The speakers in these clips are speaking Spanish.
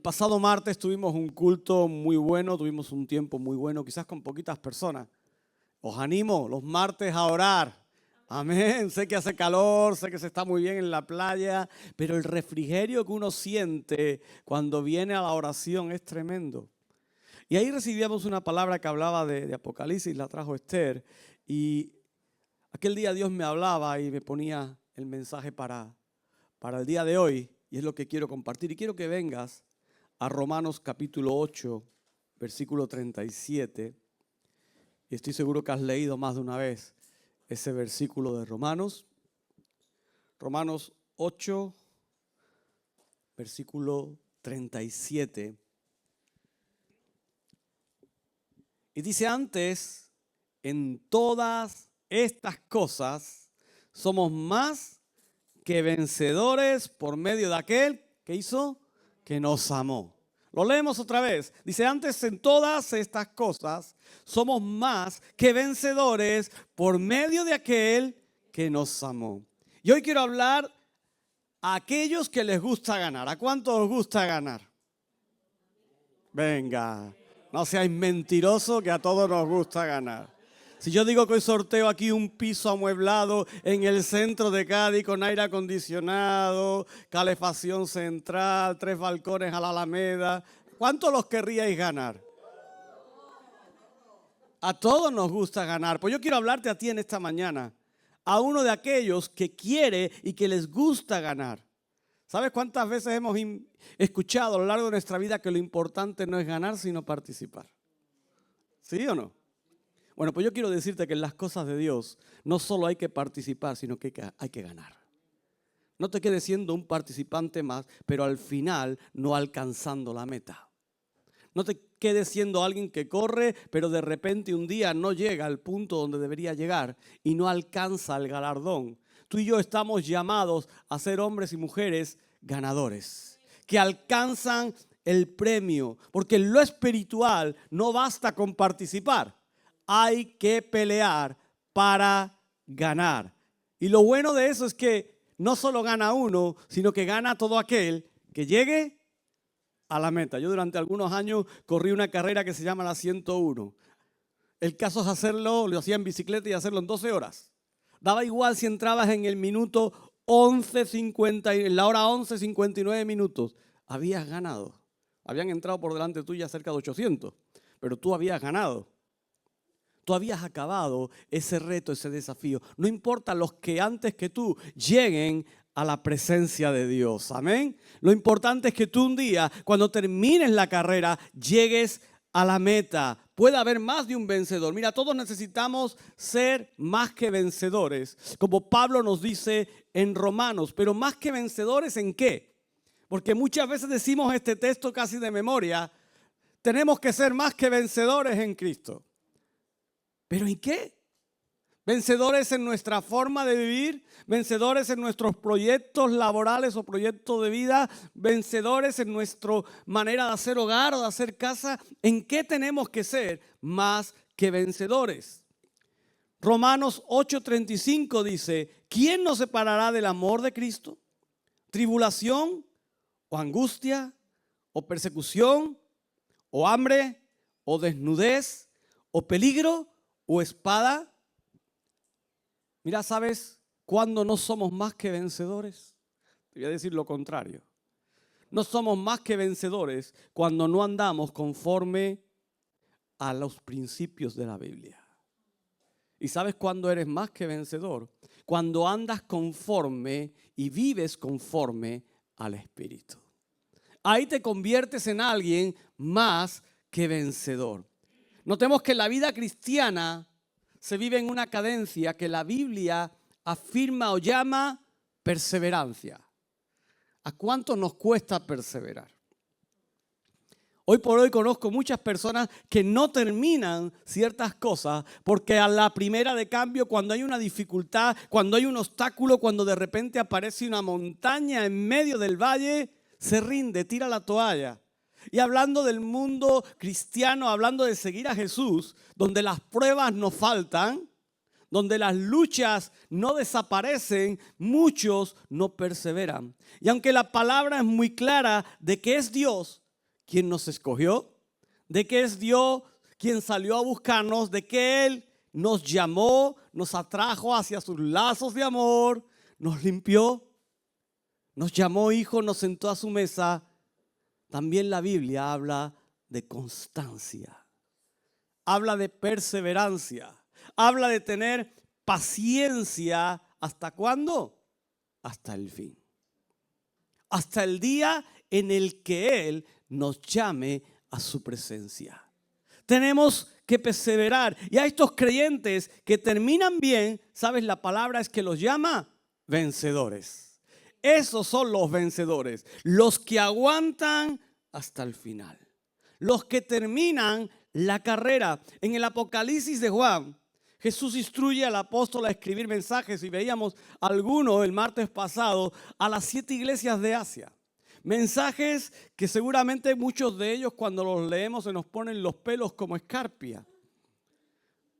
El pasado martes tuvimos un culto muy bueno, tuvimos un tiempo muy bueno, quizás con poquitas personas. Os animo los martes a orar. Amén. Sé que hace calor, sé que se está muy bien en la playa, pero el refrigerio que uno siente cuando viene a la oración es tremendo. Y ahí recibíamos una palabra que hablaba de Apocalipsis, la trajo Esther. Y aquel día Dios me hablaba y me ponía el mensaje para el día de hoy. Y es lo que quiero compartir. Y quiero que vengas a Romanos capítulo 8, versículo 37. Y estoy seguro que has leído más de una vez ese versículo de Romanos. Romanos 8, versículo 37. Y dice: antes, en todas estas cosas, somos más que vencedores por medio de aquel que hizo, que nos amó. Lo leemos otra vez. Dice: antes, en todas estas cosas, somos más que vencedores por medio de aquel que nos amó. Y hoy quiero hablar a aquellos que les gusta ganar. ¿A cuántos os gusta ganar? Venga, no seáis mentirosos, que a todos nos gusta ganar. Si yo digo que hoy sorteo aquí un piso amueblado en el centro de Cádiz con aire acondicionado, calefacción central, 3 balcones a la Alameda, ¿cuántos los querríais ganar? A todos nos gusta ganar. Pues yo quiero hablarte a ti en esta mañana, a uno de aquellos que quiere y que les gusta ganar. ¿Sabes cuántas veces hemos escuchado a lo largo de nuestra vida que lo importante no es ganar, sino participar? ¿Sí o no? Bueno, pues yo quiero decirte que en las cosas de Dios no solo hay que participar, sino que hay que ganar. No te quedes siendo un participante más, pero al final no alcanzando la meta. No te quedes siendo alguien que corre, pero de repente un día no llega al punto donde debería llegar y no alcanza el galardón. Tú y yo estamos llamados a ser hombres y mujeres ganadores, que alcanzan el premio, porque en lo espiritual no basta con participar. Hay que pelear para ganar. Y lo bueno de eso es que no solo gana uno, sino que gana todo aquel que llegue a la meta. Yo durante algunos años corrí una carrera que se llama la 101. El caso es hacerlo, lo hacía en bicicleta y hacerlo en 12 horas. Daba igual si entrabas en el minuto 11:50, en la hora 11:59 minutos. Habías ganado. Habían entrado por delante tuya cerca de 800, pero tú habías ganado. Tú habías acabado ese reto, ese desafío. No importa los que antes que tú lleguen a la presencia de Dios. Amén. Lo importante es que tú un día, cuando termines la carrera, llegues a la meta. Puede haber más de un vencedor. Mira, todos necesitamos ser más que vencedores, como Pablo nos dice en Romanos. Pero más que vencedores, ¿en qué? Porque muchas veces decimos este texto casi de memoria. Tenemos que ser más que vencedores en Cristo. ¿Pero en qué? Vencedores en nuestra forma de vivir, vencedores en nuestros proyectos laborales o proyectos de vida, vencedores en nuestra manera de hacer hogar o de hacer casa. ¿En qué tenemos que ser más que vencedores? Romanos 8:35 dice: ¿quién nos separará del amor de Cristo? ¿Tribulación o angustia o persecución o hambre o desnudez o peligro o espada? Mira, ¿sabes cuándo no somos más que vencedores? Te voy a decir lo contrario. No somos más que vencedores cuando no andamos conforme a los principios de la Biblia. ¿Y sabes cuándo eres más que vencedor? Cuando andas conforme y vives conforme al Espíritu. Ahí te conviertes en alguien más que vencedor. Notemos que la vida cristiana se vive en una cadencia que la Biblia afirma o llama perseverancia. ¿A cuánto nos cuesta perseverar? Hoy por hoy conozco muchas personas que no terminan ciertas cosas porque a la primera de cambio, cuando hay una dificultad, cuando hay un obstáculo, cuando de repente aparece una montaña en medio del valle, se rinde, tira la toalla. Y hablando del mundo cristiano, hablando de seguir a Jesús, donde las pruebas no faltan, donde las luchas no desaparecen, muchos no perseveran. Y aunque la palabra es muy clara de que es Dios quien nos escogió, de que es Dios quien salió a buscarnos, de que Él nos llamó, nos atrajo hacia sus lazos de amor, nos limpió, nos llamó hijo, nos sentó a su mesa. También la Biblia habla de constancia, habla de perseverancia, habla de tener paciencia. ¿Hasta cuándo? Hasta el fin. Hasta el día en el que Él nos llame a su presencia. Tenemos que perseverar. Y a estos creyentes que terminan bien, ¿sabes? La palabra es que los llama vencedores. Esos son los vencedores, los que aguantan hasta el final, los que terminan la carrera. En el Apocalipsis de Juan, Jesús instruye al apóstol a escribir mensajes, y veíamos algunos el martes pasado a las 7 iglesias de Asia. Mensajes que seguramente muchos de ellos cuando los leemos se nos ponen los pelos como escarpia.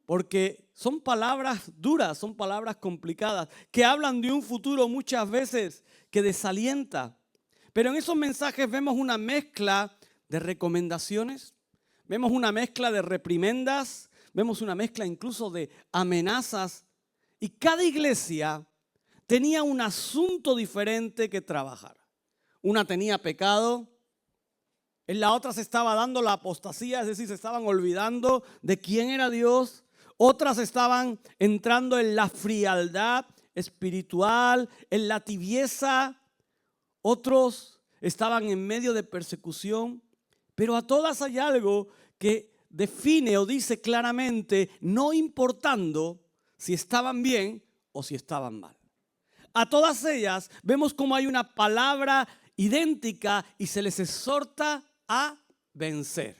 Porque son palabras duras, son palabras complicadas, que hablan de un futuro muchas veces que desalienta. Pero en esos mensajes vemos una mezcla de recomendaciones, vemos una mezcla de reprimendas, vemos una mezcla incluso de amenazas. Y cada iglesia tenía un asunto diferente que trabajar. Una tenía pecado, en la otra se estaba dando la apostasía, es decir, se estaban olvidando de quién era Dios. Otras estaban entrando en la frialdad espiritual, en la tibieza. Otros estaban en medio de persecución. Pero a todas hay algo que define o dice claramente, no importando si estaban bien o si estaban mal. A todas ellas vemos cómo hay una palabra idéntica y se les exhorta a vencer.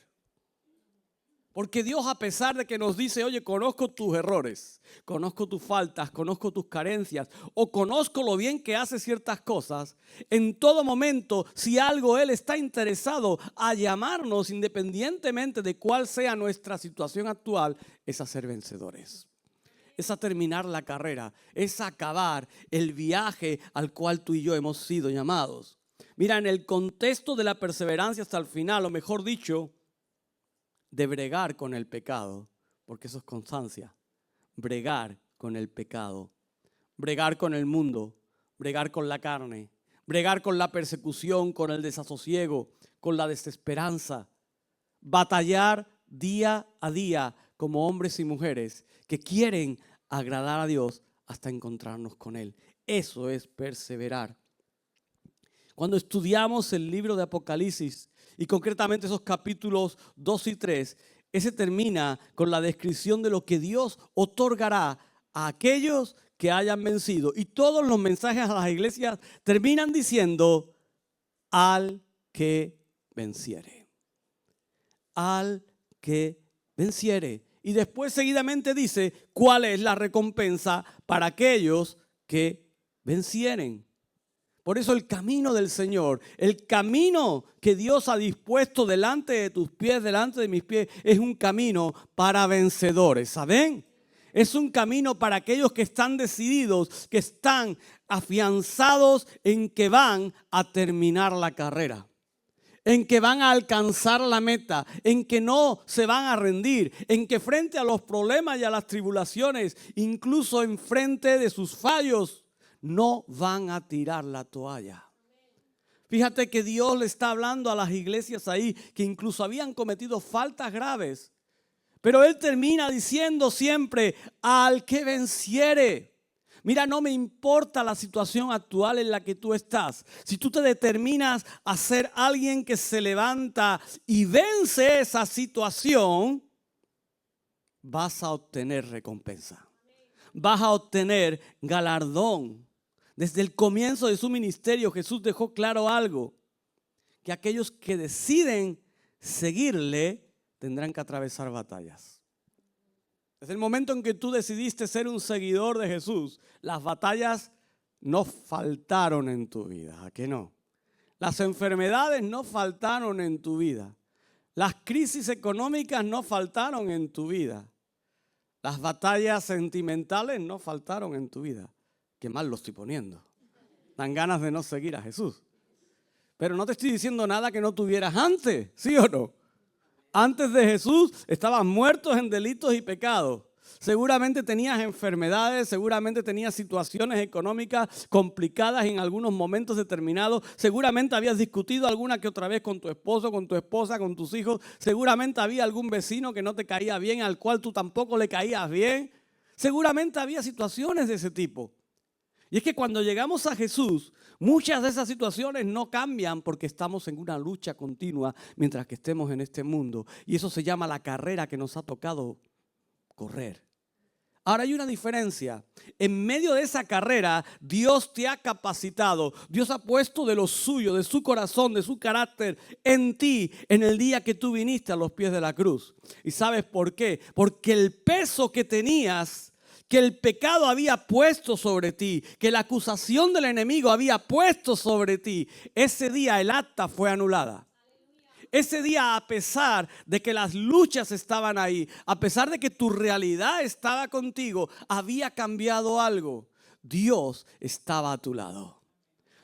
Porque Dios, a pesar de que nos dice, oye, conozco tus errores, conozco tus faltas, conozco tus carencias, o conozco lo bien que haces ciertas cosas, en todo momento, si algo Él está interesado a llamarnos, independientemente de cuál sea nuestra situación actual, es a ser vencedores. Es a terminar la carrera, es a acabar el viaje al cual tú y yo hemos sido llamados. Mira, en el contexto de la perseverancia hasta el final, o mejor dicho, de bregar con el pecado, porque eso es constancia, bregar con el pecado, bregar con el mundo, bregar con la carne, bregar con la persecución, con el desasosiego, con la desesperanza, batallar día a día como hombres y mujeres que quieren agradar a Dios hasta encontrarnos con Él. Eso es perseverar. Cuando estudiamos el libro de Apocalipsis, y concretamente esos capítulos 2 y 3, ese termina con la descripción de lo que Dios otorgará a aquellos que hayan vencido. Y todos los mensajes a las iglesias terminan diciendo, al que venciere. Al que venciere. Y después seguidamente dice cuál es la recompensa para aquellos que vencieren. Por eso el camino del Señor, el camino que Dios ha dispuesto delante de tus pies, delante de mis pies, es un camino para vencedores, ¿saben? Es un camino para aquellos que están decididos, que están afianzados en que van a terminar la carrera, en que van a alcanzar la meta, en que no se van a rendir, en que frente a los problemas y a las tribulaciones, incluso en frente de sus fallos, no van a tirar la toalla. Fíjate que Dios le está hablando a las iglesias ahí que incluso habían cometido faltas graves. Pero Él termina diciendo siempre, al que venciere. Mira, no me importa la situación actual en la que tú estás. Si tú te determinas a ser alguien que se levanta y vence esa situación, vas a obtener recompensa. Vas a obtener galardón. Desde el comienzo de su ministerio, Jesús dejó claro algo, que aquellos que deciden seguirle tendrán que atravesar batallas. Desde el momento en que tú decidiste ser un seguidor de Jesús, las batallas no faltaron en tu vida, ¿a qué no? Las enfermedades no faltaron en tu vida. Las crisis económicas no faltaron en tu vida. Las batallas sentimentales no faltaron en tu vida. Qué mal lo estoy poniendo. Dan ganas de no seguir a Jesús. Pero no te estoy diciendo nada que no tuvieras antes, ¿sí o no? Antes de Jesús estabas muertos en delitos y pecados. Seguramente tenías enfermedades, seguramente tenías situaciones económicas complicadas en algunos momentos determinados. Seguramente habías discutido alguna que otra vez con tu esposo, con tu esposa, con tus hijos. Seguramente había algún vecino que no te caía bien, al cual tú tampoco le caías bien. Seguramente había situaciones de ese tipo. Y es que cuando llegamos a Jesús, muchas de esas situaciones no cambian porque estamos en una lucha continua mientras que estemos en este mundo. Y eso se llama la carrera que nos ha tocado correr. Ahora hay una diferencia. En medio de esa carrera, Dios te ha capacitado. Dios ha puesto de lo suyo, de su corazón, de su carácter en ti en el día que tú viniste a los pies de la cruz. ¿Y sabes por qué? Porque el peso que tenías, que el pecado había puesto sobre ti, que la acusación del enemigo había puesto sobre ti, ese día el acta fue anulada. Ese día, a pesar de que las luchas estaban ahí, a pesar de que tu realidad estaba contigo, había cambiado algo. Dios estaba a tu lado.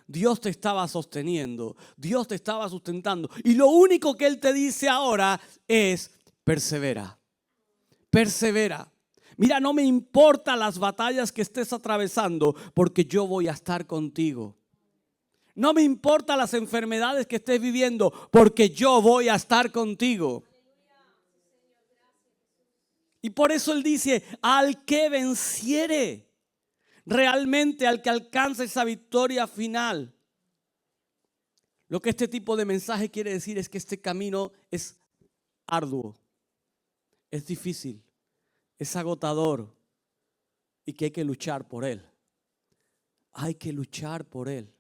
Dios te estaba sosteniendo. Dios te estaba sustentando. Y lo único que Él te dice ahora es: persevera. Persevera. Mira, no me importan las batallas que estés atravesando, porque yo voy a estar contigo. No me importan las enfermedades que estés viviendo, porque yo voy a estar contigo. Y por eso Él dice: al que venciere, realmente al que alcance esa victoria final. Lo que este tipo de mensaje quiere decir es que este camino es arduo, es difícil, es agotador y que hay que luchar por él. Hay que luchar por él.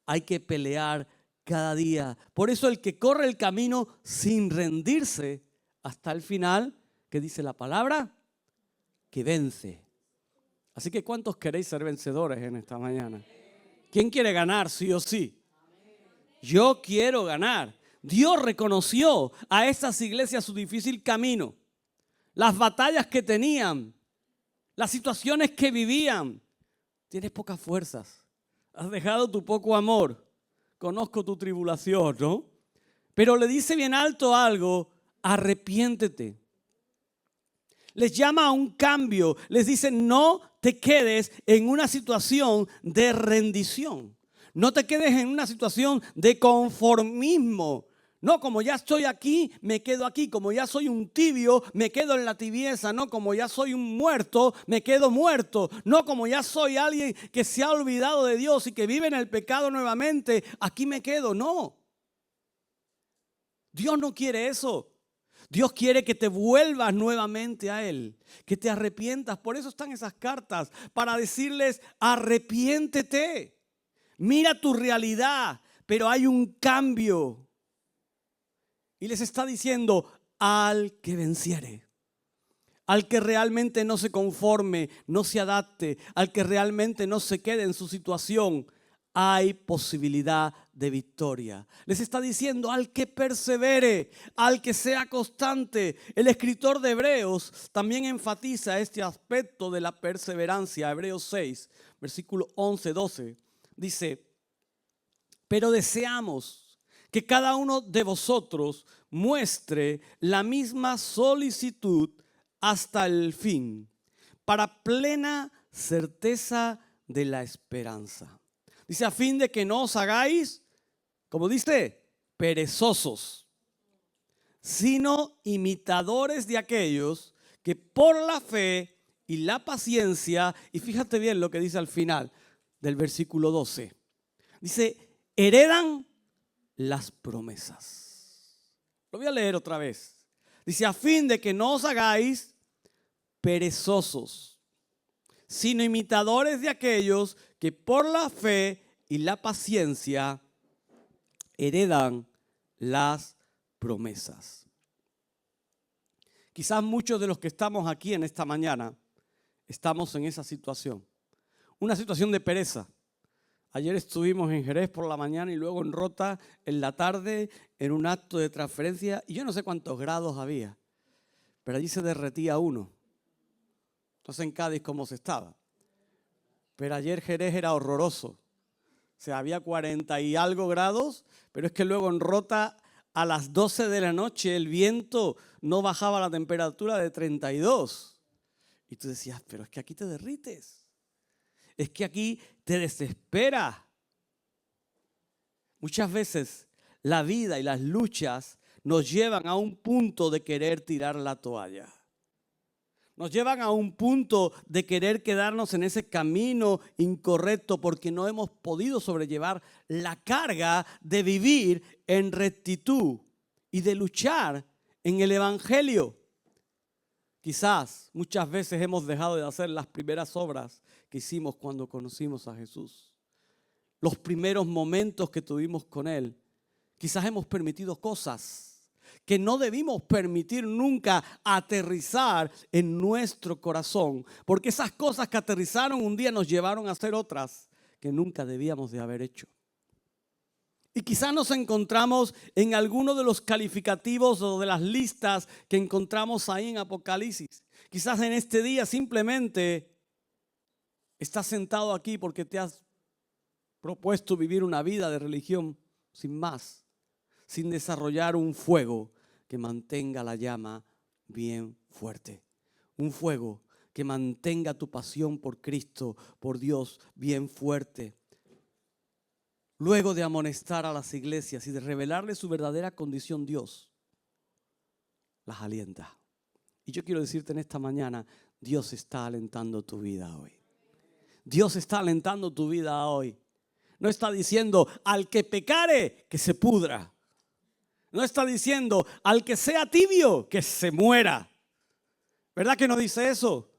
Hay que pelear cada día. Por eso el que corre el camino sin rendirse hasta el final, ¿qué dice la palabra? Que vence. Así que ¿cuántos queréis ser vencedores en esta mañana? ¿Quién quiere ganar sí o sí? Yo quiero ganar. Dios reconoció a esas iglesias su difícil camino, las batallas que tenían, las situaciones que vivían. Tienes pocas fuerzas, has dejado tu poco amor, conozco tu tribulación, ¿no? Pero le dice bien alto algo: arrepiéntete. Les llama a un cambio, les dice: no te quedes en una situación de rendición. No te quedes en una situación de conformismo. No, como ya estoy aquí, me quedo aquí. Como ya soy un tibio, me quedo en la tibieza. No, como ya soy un muerto, me quedo muerto. No, como ya soy alguien que se ha olvidado de Dios y que vive en el pecado nuevamente, aquí me quedo. No. Dios no quiere eso. Dios quiere que te vuelvas nuevamente a Él, que te arrepientas. Por eso están esas cartas, para decirles: arrepiéntete. Mira tu realidad, pero hay un cambio. Y les está diciendo: al que venciere, al que realmente no se conforme, no se adapte, al que realmente no se quede en su situación, hay posibilidad de victoria. Les está diciendo: al que persevere, al que sea constante. El escritor de Hebreos también enfatiza este aspecto de la perseverancia. Hebreos 6, versículo 11-12, dice: pero deseamos que cada uno de vosotros muestre la misma solicitud hasta el fin, para plena certeza de la esperanza. Dice: a fin de que no os hagáis, como dice, perezosos, sino imitadores de aquellos que por la fe y la paciencia, y fíjate bien lo que dice al final del versículo 12, dice: heredan las promesas. Lo voy a leer otra vez. Dice: a fin de que no os hagáis perezosos, sino imitadores de aquellos que por la fe y la paciencia heredan las promesas. Quizás muchos de los que estamos aquí en esta mañana estamos en esa situación, una situación de pereza. Ayer estuvimos en Jerez por la mañana y luego en Rota en la tarde en un acto de transferencia, y yo no sé cuántos grados había, pero allí se derretía uno. No sé en Cádiz cómo se estaba, pero ayer Jerez era horroroso. O sea, había 40 y algo grados, pero es que luego en Rota a las 12 de la noche el viento no bajaba la temperatura de 32. Y tú decías, pero es que aquí te derrites. Es que aquí te desespera. Muchas veces la vida y las luchas nos llevan a un punto de querer tirar la toalla. Nos llevan a un punto de querer quedarnos en ese camino incorrecto porque no hemos podido sobrellevar la carga de vivir en rectitud y de luchar en el evangelio. Quizás muchas veces hemos dejado de hacer las primeras obras que hicimos cuando conocimos a Jesús. Los primeros momentos que tuvimos con Él. Quizás hemos permitido cosas que no debimos permitir nunca aterrizar en nuestro corazón. Porque esas cosas que aterrizaron un día nos llevaron a hacer otras que nunca debíamos de haber hecho. Y quizás nos encontramos en alguno de los calificativos o de las listas que encontramos ahí en Apocalipsis. Quizás en este día simplemente estás sentado aquí porque te has propuesto vivir una vida de religión sin más, sin desarrollar un fuego que mantenga la llama bien fuerte. Un fuego que mantenga tu pasión por Cristo, por Dios, bien fuerte. Luego de amonestar a las iglesias y de revelarle su verdadera condición, Dios las alienta. Y yo quiero decirte en esta mañana, Dios está alentando tu vida hoy. Dios está alentando tu vida hoy. No está diciendo al que pecare que se pudra. No está diciendo al que sea tibio que se muera. ¿Verdad que no dice eso?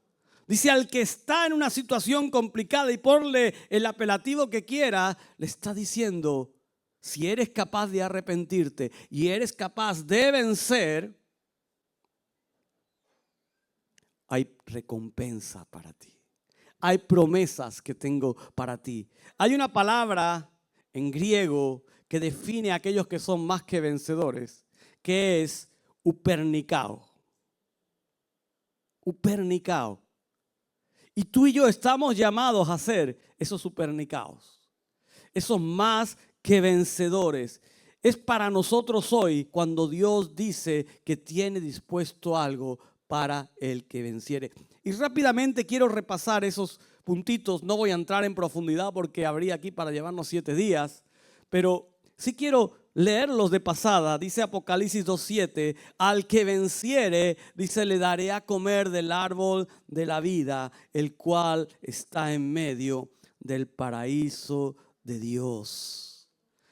Dice al que está en una situación complicada y ponle el apelativo que quiera, le está diciendo, si eres capaz de arrepentirte y eres capaz de vencer, hay recompensa para ti. Hay promesas que tengo para ti. Hay una palabra en griego que define a aquellos que son más que vencedores, que es upernicao. Upernicao. Y tú y yo estamos llamados a ser esos supernicaos, esos más que vencedores. Es para nosotros hoy cuando Dios dice que tiene dispuesto algo para el que venciere. Y rápidamente quiero repasar esos puntitos. No voy a entrar en profundidad porque habría aquí para llevarnos 7 días, pero sí quiero leerlos de pasada. Dice Apocalipsis 2:7, al que venciere, dice, le daré a comer del árbol de la vida, el cual está en medio del paraíso de Dios.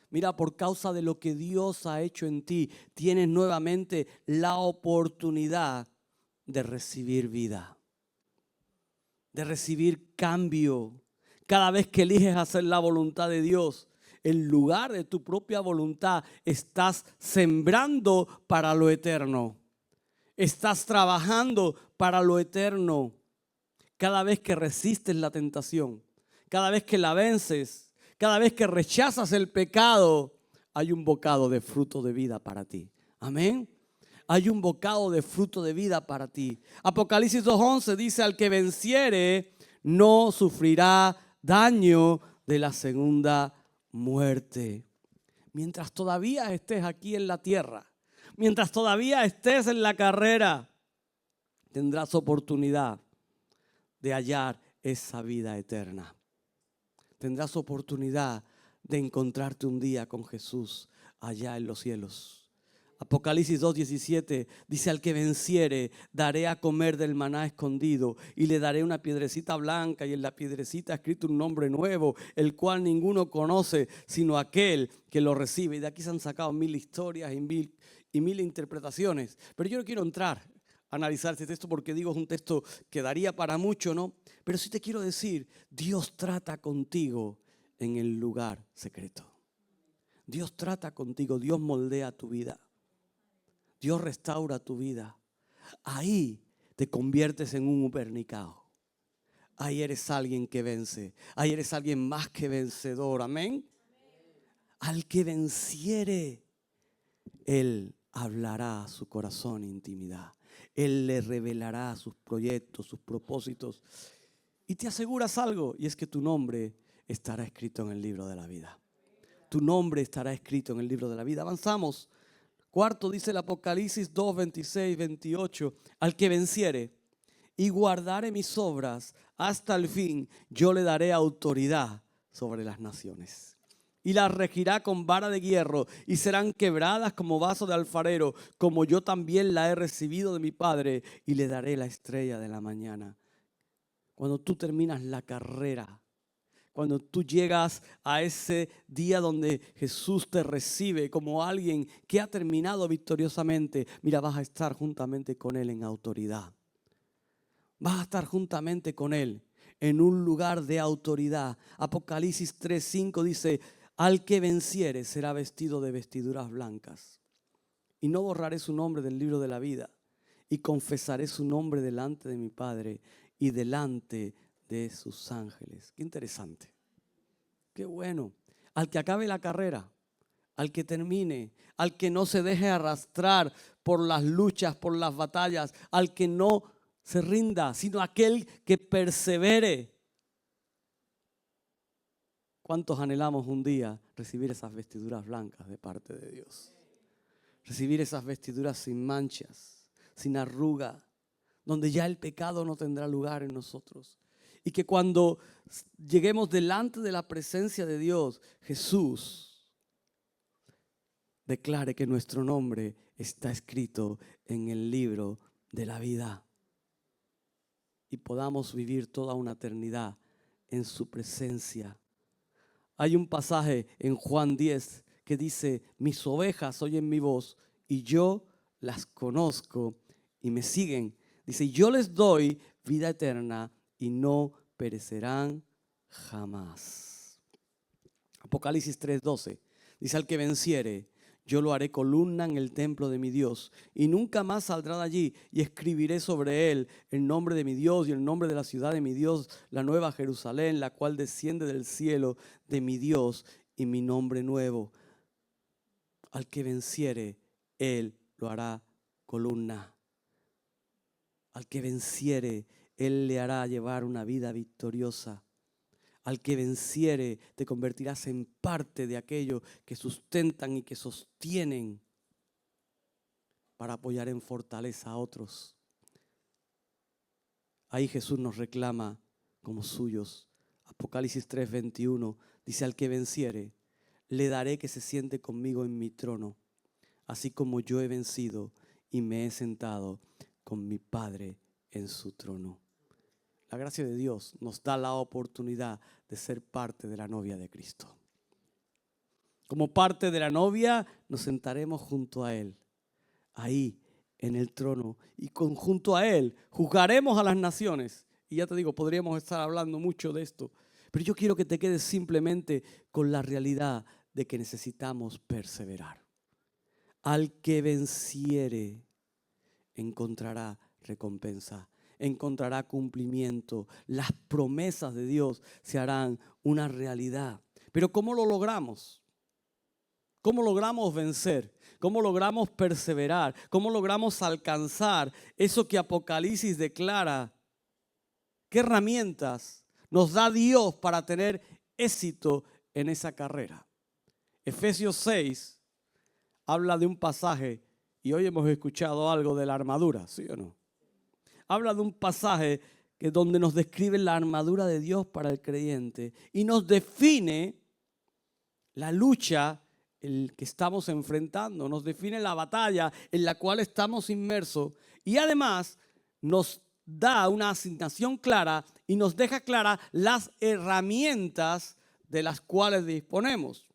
Mira, por causa de lo que Dios ha hecho en ti, tienes nuevamente la oportunidad de recibir vida, de recibir cambio. Cada vez que eliges hacer la voluntad de Dios, en lugar de tu propia voluntad, estás sembrando para lo eterno. Estás trabajando para lo eterno. Cada vez que resistes la tentación, cada vez que la vences, cada vez que rechazas el pecado, hay un bocado de fruto de vida para ti. Amén. Hay un bocado de fruto de vida para ti. Apocalipsis 2:11 dice, al que venciere no sufrirá daño de la segunda muerte. Mientras todavía estés aquí en la tierra, mientras todavía estés en la carrera, tendrás oportunidad de hallar esa vida eterna. Tendrás oportunidad de encontrarte un día con Jesús allá en los cielos. Apocalipsis 2:17 dice, al que venciere daré a comer del maná escondido y le daré una piedrecita blanca y en la piedrecita escrito un nombre nuevo, el cual ninguno conoce sino aquel que lo recibe. Y de aquí se han sacado 1000 historias y mil interpretaciones. Pero yo no quiero entrar a analizar este texto porque digo es un texto que daría para mucho, ¿no? Pero sí te quiero decir, Dios trata contigo en el lugar secreto. Dios trata contigo, Dios moldea tu vida. Dios restaura tu vida. Ahí te conviertes en un upernicao. Ahí eres alguien que vence. Ahí eres alguien más que vencedor. Amén. Al que venciere, Él hablará a su corazón intimidad. Él le revelará sus proyectos, sus propósitos. Y te aseguras algo, y es que tu nombre estará escrito en el libro de la vida. Tu nombre estará escrito en el libro de la vida. Avanzamos. Cuarto, dice el Apocalipsis 2, 26, 28. Al que venciere y guardare mis obras hasta el fin, yo le daré autoridad sobre las naciones. Y las regirá con vara de hierro, y serán quebradas como vaso de alfarero, como yo también la he recibido de mi Padre, y le daré la estrella de la mañana. Cuando tú terminas la carrera, cuando tú llegas a ese día donde Jesús te recibe como alguien que ha terminado victoriosamente, mira, vas a estar juntamente con Él en autoridad. Vas a estar juntamente con Él en un lugar de autoridad. Apocalipsis 3:5 dice: al que venciere será vestido de vestiduras blancas. Y no borraré su nombre del libro de la vida. Y confesaré su nombre delante de mi Padre y delante de sus ángeles. Qué interesante. Qué bueno. Al que acabe la carrera, al que termine, al que no se deje arrastrar por las luchas, por las batallas, al que no se rinda, sino aquel que persevere. ¿Cuántos anhelamos un día recibir esas vestiduras blancas de parte de Dios? Recibir esas vestiduras sin manchas, sin arruga, donde ya el pecado no tendrá lugar en nosotros. Y que cuando lleguemos delante de la presencia de Dios, Jesús declare que nuestro nombre está escrito en el libro de la vida. Y podamos vivir toda una eternidad en su presencia. Hay un pasaje en Juan 10 que dice: mis ovejas oyen mi voz y yo las conozco y me siguen. Dice: yo les doy vida eterna y no perecerán jamás. Apocalipsis 3:12 dice: al que venciere, yo lo haré columna en el templo de mi Dios y nunca más saldrá de allí, y escribiré sobre él el nombre de mi Dios y el nombre de la ciudad de mi Dios, la nueva Jerusalén, la cual desciende del cielo de mi Dios, y mi nombre nuevo. Al que venciere, él lo hará columna. Al que venciere, él le hará llevar una vida victoriosa. Al que venciere, te convertirás en parte de aquello que sustentan y que sostienen para apoyar en fortaleza a otros. Ahí Jesús nos reclama como suyos. Apocalipsis 3:21 dice: al que venciere, le daré que se siente conmigo en mi trono, así como yo he vencido y me he sentado con mi Padre en su trono. La gracia de Dios nos da la oportunidad de ser parte de la novia de Cristo. Como parte de la novia nos sentaremos junto a Él, ahí en el trono, y junto a Él juzgaremos a las naciones. Y ya te digo, podríamos estar hablando mucho de esto, pero yo quiero que te quedes simplemente con la realidad de que necesitamos perseverar. Al que venciere encontrará recompensa, encontrará cumplimiento. Las promesas de Dios se harán una realidad. Pero ¿cómo lo logramos? ¿Cómo logramos vencer? ¿Cómo logramos perseverar? ¿Cómo logramos alcanzar eso que Apocalipsis declara? ¿Qué herramientas nos da Dios para tener éxito en esa carrera? Efesios 6 habla de un pasaje, y hoy hemos escuchado algo de la armadura, ¿sí o no? Habla de un pasaje donde nos describe la armadura de Dios para el creyente y nos define la lucha que estamos enfrentando, nos define la batalla en la cual estamos inmersos, y además nos da una asignación clara y nos deja claras las herramientas de las cuales disponemos.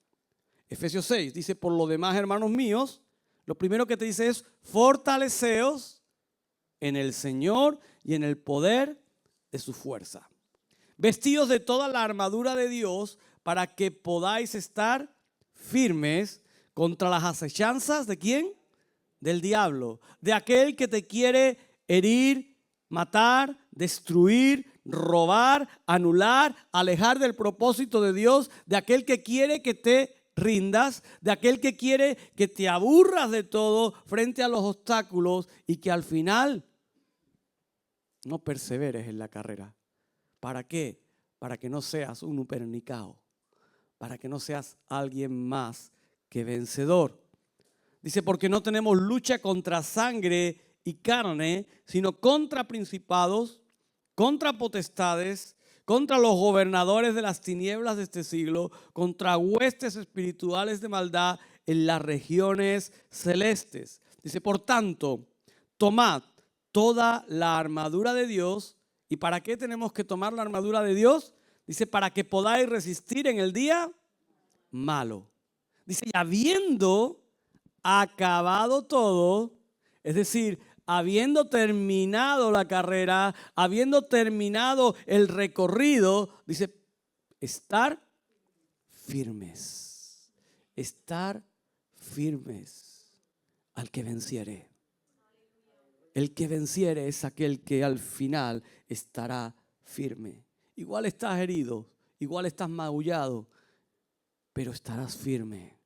Efesios 6 dice: por lo demás, hermanos míos, lo primero que te dice es: fortaleceos en el Señor y en el poder de su fuerza. Vestidos de toda la armadura de Dios para que podáis estar firmes contra las acechanzas ¿de quién? Del diablo, de aquel que te quiere herir, matar, destruir, robar, anular, alejar del propósito de Dios, de aquel que quiere que te rindas, de aquel que quiere que te aburras de todo frente a los obstáculos y que al final no perseveres en la carrera. ¿Para qué? para que no seas un upernicao, para que no seas alguien más que vencedor. Dice, porque no tenemos lucha contra sangre y carne, sino contra principados, contra potestades, contra los gobernadores de las tinieblas de este siglo, contra huestes espirituales de maldad en las regiones celestes. Dice, por tanto, tomad toda la armadura de Dios. ¿Y para qué tenemos que tomar la armadura de Dios? Dice, para que podáis resistir en el día malo. Dice, y habiendo acabado todo, es decir, habiendo terminado la carrera, habiendo terminado el recorrido, dice, estar firmes. Estar firmes al que venciere. El que venciere es aquel que al final estará firme. Igual estás herido, igual estás magullado, pero estarás firme.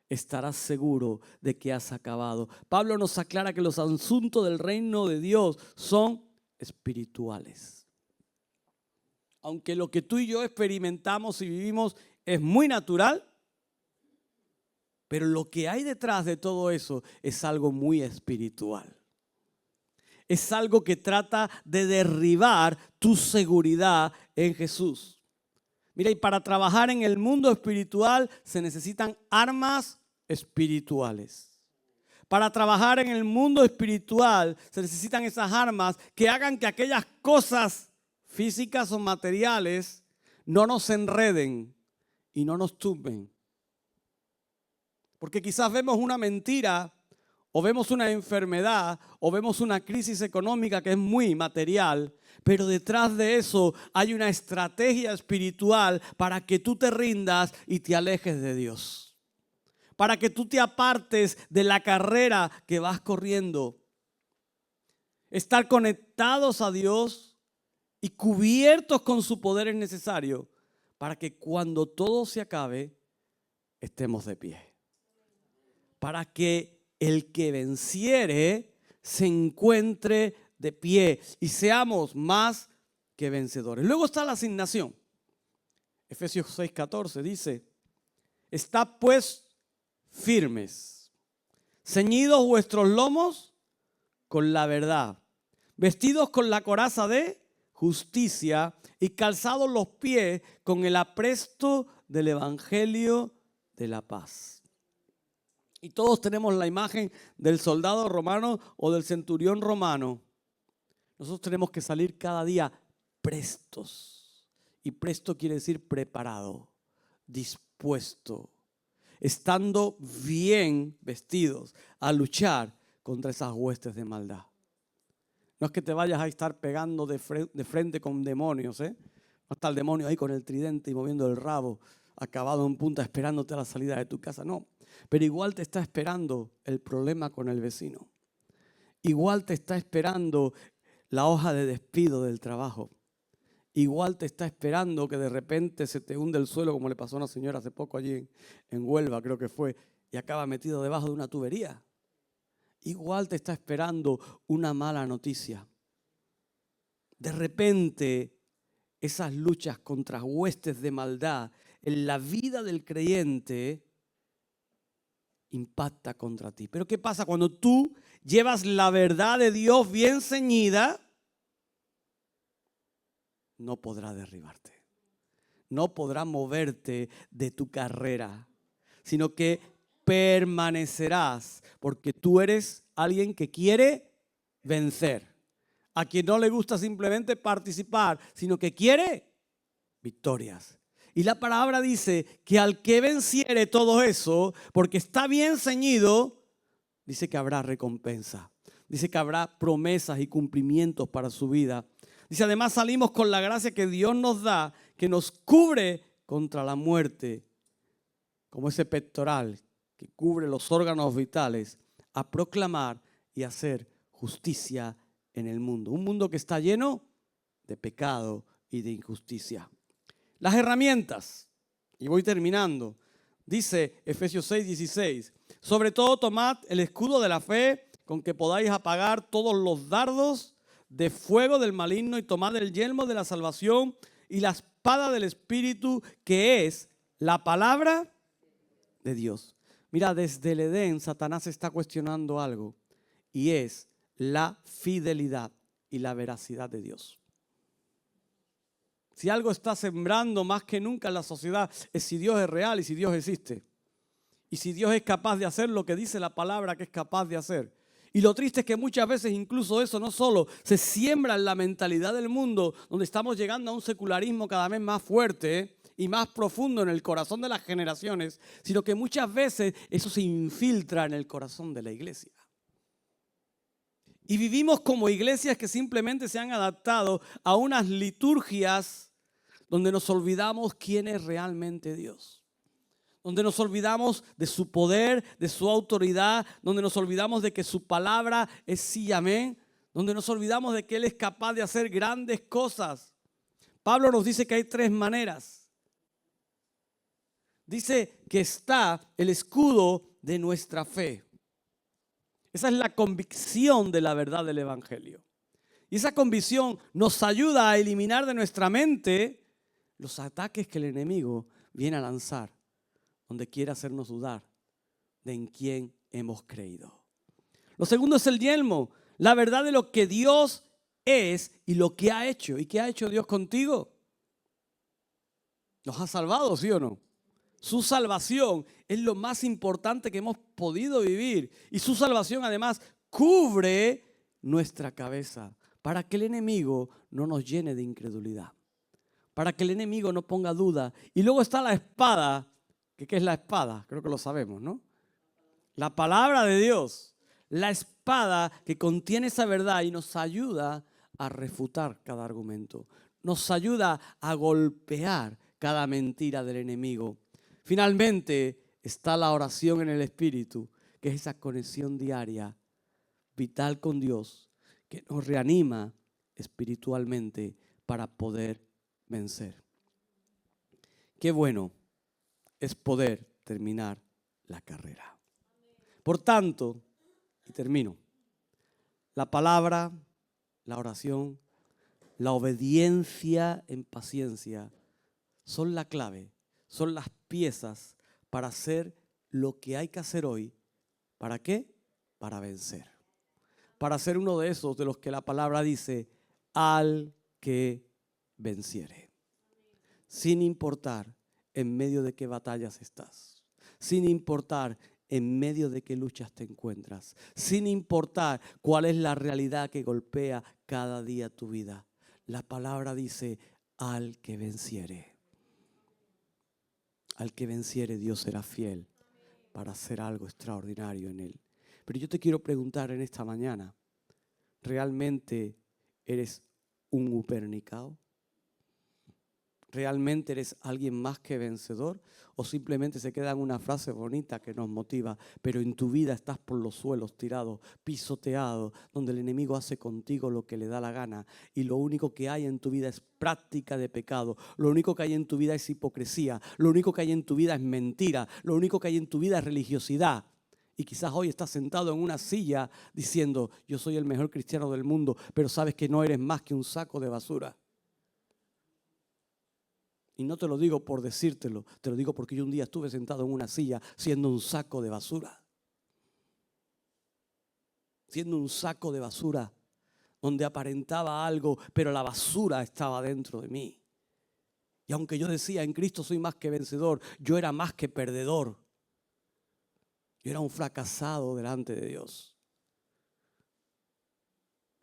Estarás seguro de que has acabado. Pablo nos aclara que los asuntos del reino de Dios son espirituales. Aunque lo que tú y yo experimentamos y vivimos es muy natural, pero lo que hay detrás de todo eso es algo muy espiritual. Es algo que trata de derribar tu seguridad en Jesús. Mira, y para trabajar en el mundo espiritual se necesitan armas espirituales. Para trabajar en el mundo espiritual se necesitan esas armas que hagan que aquellas cosas físicas o materiales no nos enreden y no nos tumben. Porque quizás vemos una mentira, o vemos una enfermedad, o vemos una crisis económica que es muy material, pero detrás de eso hay una estrategia espiritual para que tú te rindas y te alejes de Dios. Para que tú te apartes de la carrera que vas corriendo. Estar conectados a Dios y cubiertos con su poder es necesario para que cuando todo se acabe, estemos de pie. Para que el que venciere se encuentre de pie y seamos más que vencedores. Luego está la asignación. Efesios 6:14 dice, estad pues firmes, ceñidos vuestros lomos con la verdad, vestidos con la coraza de justicia y calzados los pies con el apresto del evangelio de la paz. Y todos tenemos la imagen del soldado romano o del centurión romano. Nosotros tenemos que salir cada día prestos. Y presto quiere decir preparado, dispuesto, estando bien vestidos a luchar contra esas huestes de maldad. No es que te vayas a estar pegando de frente con demonios, ¿eh? No está el demonio ahí con el tridente y moviendo el rabo, acabado en punta, esperándote a la salida de tu casa. No, pero igual te está esperando el problema con el vecino. Igual te está esperando la hoja de despido del trabajo. Igual te está esperando que de repente se te hunde el suelo, como le pasó a una señora hace poco allí en Huelva, creo que fue, y acaba metido debajo de una tubería. Igual te está esperando una mala noticia. De repente, esas luchas contra huestes de maldad en la vida del creyente impacta contra ti. Pero ¿qué pasa cuando tú llevas la verdad de Dios bien ceñida? No podrá derribarte. No podrá moverte de tu carrera, sino que permanecerás porque tú eres alguien que quiere vencer. A quien no le gusta simplemente participar, sino que quiere victorias. Y la palabra dice que al que venciere todo eso, porque está bien ceñido, dice que habrá recompensa. Dice que habrá promesas y cumplimientos para su vida. Dice, además salimos con la gracia que Dios nos da, que nos cubre contra la muerte, como ese pectoral que cubre los órganos vitales, a proclamar y hacer justicia en el mundo. Un mundo que está lleno de pecado y de injusticia. Las herramientas, y voy terminando, dice Efesios 6:16, sobre todo tomad el escudo de la fe con que podáis apagar todos los dardos de fuego del maligno y tomad el yelmo de la salvación y la espada del Espíritu, que es la palabra de Dios. Mira, desde el Edén, Satanás está cuestionando algo, y es la fidelidad y la veracidad de Dios. Si algo está sembrando más que nunca en la sociedad, es si Dios es real y si Dios existe. Y si Dios es capaz de hacer lo que dice la palabra que es capaz de hacer. Y lo triste es que muchas veces incluso eso no solo se siembra en la mentalidad del mundo, donde estamos llegando a un secularismo cada vez más fuerte y más profundo en el corazón de las generaciones, sino que muchas veces eso se infiltra en el corazón de la iglesia. Y vivimos como iglesias que simplemente se han adaptado a unas liturgias donde nos olvidamos quién es realmente Dios. Donde nos olvidamos de su poder, de su autoridad, donde nos olvidamos de que su palabra es sí y amén, donde nos olvidamos de que Él es capaz de hacer grandes cosas. Pablo nos dice que hay tres maneras. Dice que está el escudo de nuestra fe. Esa es la convicción de la verdad del Evangelio. Y esa convicción nos ayuda a eliminar de nuestra mente los ataques que el enemigo viene a lanzar, donde quiere hacernos dudar de en quién hemos creído. Lo segundo es el yelmo, la verdad de lo que Dios es y lo que ha hecho. ¿Y qué ha hecho Dios contigo? ¿Nos ha salvado, sí o no? Su salvación es lo más importante que hemos podido vivir. Y su salvación además cubre nuestra cabeza para que el enemigo no nos llene de incredulidad. Para que el enemigo no ponga duda. Y luego está la espada. ¿Qué es la espada? Creo que lo sabemos, ¿no? La palabra de Dios. La espada que contiene esa verdad y nos ayuda a refutar cada argumento. Nos ayuda a golpear cada mentira del enemigo. Finalmente está la oración en el Espíritu, que es esa conexión diaria, vital con Dios, que nos reanima espiritualmente para poder vencer. Qué bueno es poder terminar la carrera. Por tanto, y termino, la palabra, la oración, la obediencia en paciencia son la clave, son las piezas para hacer lo que hay que hacer hoy. ¿Para qué? Para vencer. Para ser uno de esos de los que la palabra dice, al que venciere. Sin importar en medio de qué batallas estás, sin importar en medio de qué luchas te encuentras, sin importar cuál es la realidad que golpea cada día tu vida. La palabra dice, al que venciere. Al que venciere, Dios será fiel para hacer algo extraordinario en él. Pero yo te quiero preguntar en esta mañana, ¿realmente eres un upernicao? ¿Realmente eres alguien más que vencedor? ¿O simplemente se queda en una frase bonita que nos motiva, pero en tu vida estás por los suelos tirado, pisoteado, donde el enemigo hace contigo lo que le da la gana y lo único que hay en tu vida es práctica de pecado, lo único que hay en tu vida es hipocresía, lo único que hay en tu vida es mentira, lo único que hay en tu vida es religiosidad? Y quizás hoy estás sentado en una silla diciendo, yo soy el mejor cristiano del mundo, pero sabes que no eres más que un saco de basura. Y no te lo digo por decírtelo, te lo digo porque yo un día estuve sentado en una silla siendo un saco de basura. Siendo un saco de basura, donde aparentaba algo, pero la basura estaba dentro de mí. Y aunque yo decía, en Cristo soy más que vencedor, yo era más que perdedor. Yo era un fracasado delante de Dios.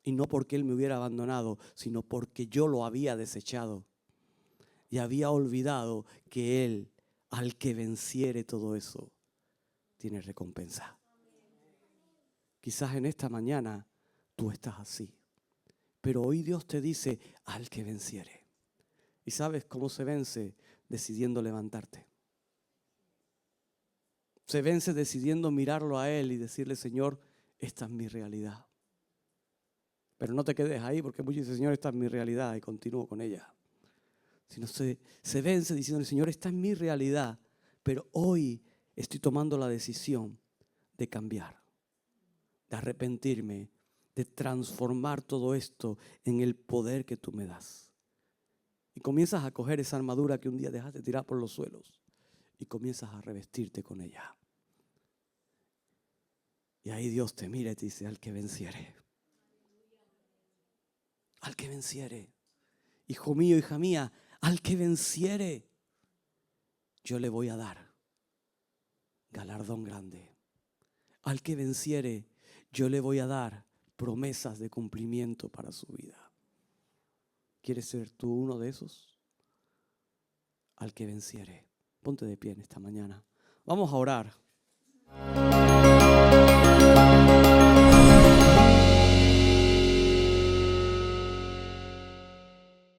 Y no porque Él me hubiera abandonado, sino porque yo lo había desechado. Y había olvidado que Él, al que venciere todo eso, tiene recompensa. Quizás en esta mañana tú estás así. Pero hoy Dios te dice, al que venciere. ¿Y sabes cómo se vence? Decidiendo levantarte. Se vence decidiendo mirarlo a Él y decirle, Señor, esta es mi realidad. Pero no te quedes ahí porque muchos dicen, Señor, esta es mi realidad y continúo con ella. Sino se vence diciendo, Señor, esta es mi realidad, pero hoy estoy tomando la decisión de cambiar, de arrepentirme, de transformar todo esto en el poder que tú me das. Y comienzas a coger esa armadura que un día dejaste tirar por los suelos y comienzas a revestirte con ella. Y ahí Dios te mira y te dice: al que venciere. Al que venciere. Hijo mío, hija mía, al que venciere, yo le voy a dar galardón grande. Al que venciere, yo le voy a dar promesas de cumplimiento para su vida. ¿Quieres ser tú uno de esos? Al que venciere. Ponte de pie en esta mañana. Vamos a orar.